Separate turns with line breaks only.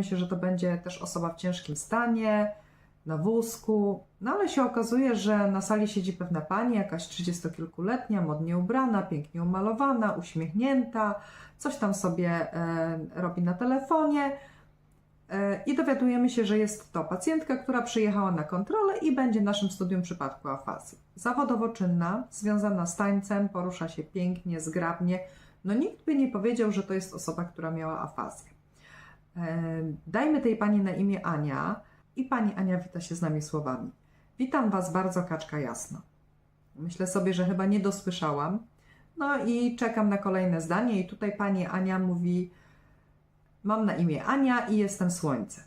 spodziewaliśmy się, że to będzie też osoba w ciężkim stanie, na wózku, no ale się okazuje, że na sali siedzi pewna pani, jakaś 30-kilkuletnia, modnie ubrana, pięknie umalowana, uśmiechnięta, coś tam sobie robi na telefonie i dowiadujemy się, że jest to pacjentka, która przyjechała na kontrolę i będzie naszym studium przypadku afazji. Zawodowo czynna, związana z tańcem, porusza się pięknie, zgrabnie. No nikt by nie powiedział, że to jest osoba, która miała afazję. Dajmy tej pani na imię Ania i pani Ania wita się z nami słowami: witam Was bardzo, kaczka jasno. Myślę sobie, że chyba nie dosłyszałam. No i czekam na kolejne zdanie i tutaj pani Ania mówi: mam na imię Ania i jestem słońce.